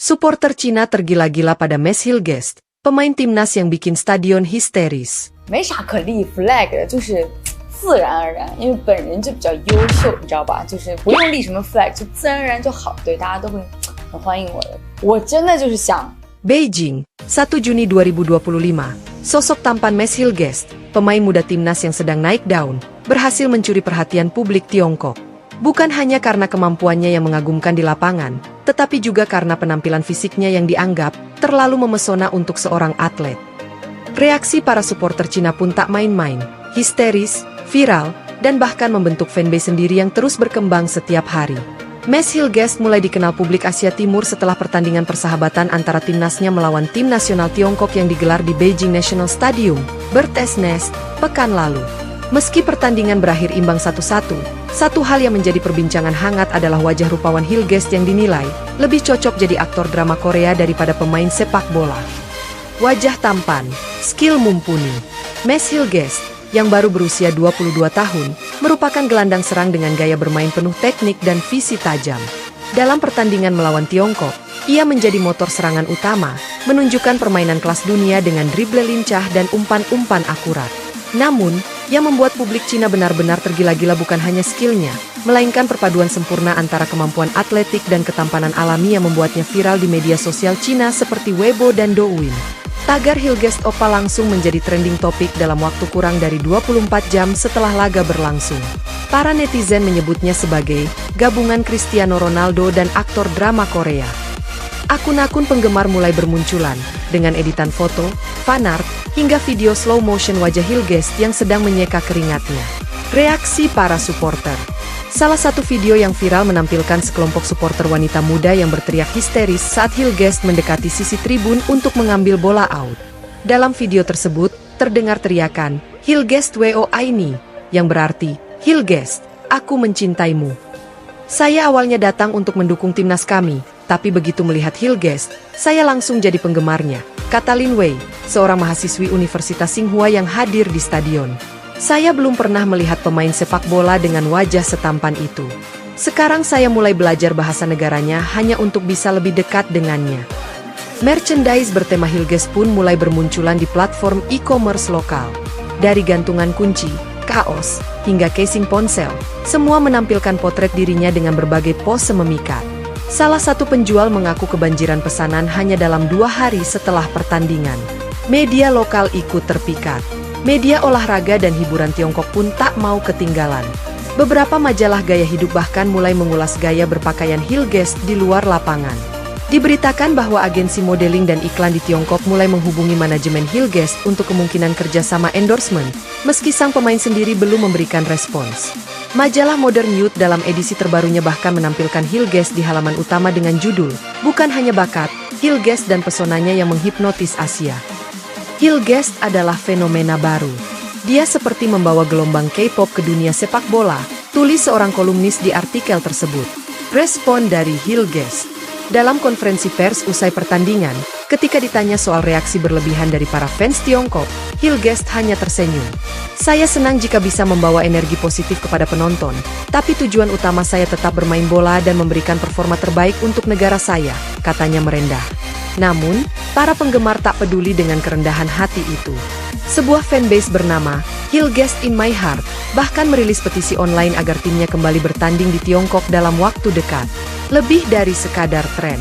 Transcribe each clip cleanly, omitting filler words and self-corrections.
Supporter Cina tergila-gila pada Mads Hilgest, pemain timnas yang bikin stadion histeris. 没啥可立 flag 的，就是自然而然，因为本人就比较优秀，你知道吧？就是不用立什么 flag，就自然而然就好，对，大家都会很欢迎我的。我真的就是想。Beijing, 1 Juni 2025, sosok tampan Mads Hilgest, pemain muda timnas yang sedang naik daun, berhasil mencuri perhatian publik Tiongkok. Bukan hanya karena kemampuannya yang mengagumkan di lapangan, tetapi juga karena penampilan fisiknya yang dianggap terlalu memesona untuk seorang atlet. Reaksi para supporter Cina pun tak main-main, histeris, viral, dan bahkan membentuk fanbase sendiri yang terus berkembang setiap hari. Mads Hilgest mulai dikenal publik Asia Timur setelah pertandingan persahabatan antara timnasnya melawan tim nasional Tiongkok yang digelar di Beijing National Stadium, Bird's Nest, pekan lalu. Meski pertandingan berakhir imbang 1-1, satu hal yang menjadi perbincangan hangat adalah wajah rupawan Hilgest yang dinilai lebih cocok jadi aktor drama Korea daripada pemain sepak bola. Wajah tampan, skill mumpuni. Mads Hilgest, yang baru berusia 22 tahun, merupakan gelandang serang dengan gaya bermain penuh teknik dan visi tajam. Dalam pertandingan melawan Tiongkok, ia menjadi motor serangan utama, menunjukkan permainan kelas dunia dengan dribble lincah dan umpan-umpan akurat. Namun, yang membuat publik Cina benar-benar tergila-gila bukan hanya skillnya, melainkan perpaduan sempurna antara kemampuan atletik dan ketampanan alami yang membuatnya viral di media sosial Cina seperti Weibo dan Douyin. Tagar Hilgest Oppa langsung menjadi trending topik dalam waktu kurang dari 24 jam setelah laga berlangsung. Para netizen menyebutnya sebagai gabungan Cristiano Ronaldo dan aktor drama Korea. Akun-akun penggemar mulai bermunculan, dengan editan foto, fanart, hingga video slow motion wajah Hilgest yang sedang menyeka keringatnya. Reaksi para supporter. Salah satu video yang viral menampilkan sekelompok supporter wanita muda yang berteriak histeris saat Hilgest mendekati sisi tribun untuk mengambil bola out. Dalam video tersebut, terdengar teriakan, "Hilgest wo aini," yang berarti, "Hilgest, aku mencintaimu." Saya awalnya datang untuk mendukung timnas kami, tapi begitu melihat Hilgest, saya langsung jadi penggemarnya, kata Lin Wei, seorang mahasiswi Universitas Tsinghua yang hadir di stadion. Saya belum pernah melihat pemain sepak bola dengan wajah setampan itu. Sekarang saya mulai belajar bahasa negaranya hanya untuk bisa lebih dekat dengannya. Merchandise bertema Hilgest pun mulai bermunculan di platform e-commerce lokal. Dari gantungan kunci, kaos, hingga casing ponsel, semua menampilkan potret dirinya dengan berbagai pose memikat. Salah satu penjual mengaku kebanjiran pesanan hanya dalam 2 hari setelah pertandingan. Media lokal ikut terpikat. Media olahraga dan hiburan Tiongkok pun tak mau ketinggalan. Beberapa majalah gaya hidup bahkan mulai mengulas gaya berpakaian Hilgest di luar lapangan. Diberitakan bahwa agensi modeling dan iklan di Tiongkok mulai menghubungi manajemen Hilgest untuk kemungkinan kerjasama endorsement, meski sang pemain sendiri belum memberikan respons. Majalah Modern Youth dalam edisi terbarunya bahkan menampilkan Hilgest di halaman utama dengan judul, "Bukan hanya bakat, Hilgest dan pesonanya yang menghipnotis Asia." Hilgest adalah fenomena baru. Dia seperti membawa gelombang K-pop ke dunia sepak bola, tulis seorang kolumnis di artikel tersebut. Respon dari Hilgest. Dalam konferensi pers usai pertandingan, ketika ditanya soal reaksi berlebihan dari para fans Tiongkok, Hilgest hanya tersenyum. "Saya senang jika bisa membawa energi positif kepada penonton, tapi tujuan utama saya tetap bermain bola dan memberikan performa terbaik untuk negara saya," katanya merendah. Namun, para penggemar tak peduli dengan kerendahan hati itu. Sebuah fanbase bernama Hilgest in My Heart bahkan merilis petisi online agar timnya kembali bertanding di Tiongkok dalam waktu dekat. Lebih dari sekadar tren.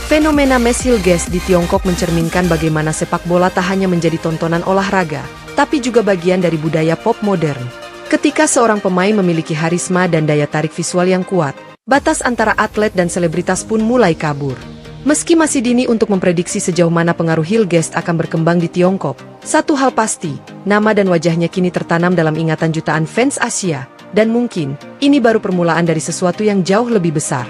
Fenomena Mads Hilgest di Tiongkok mencerminkan bagaimana sepak bola tak hanya menjadi tontonan olahraga, tapi juga bagian dari budaya pop modern. Ketika seorang pemain memiliki harisma dan daya tarik visual yang kuat, batas antara atlet dan selebritas pun mulai kabur. Meski masih dini untuk memprediksi sejauh mana pengaruh Hilgest akan berkembang di Tiongkok, satu hal pasti, nama dan wajahnya kini tertanam dalam ingatan jutaan fans Asia, dan mungkin, ini baru permulaan dari sesuatu yang jauh lebih besar.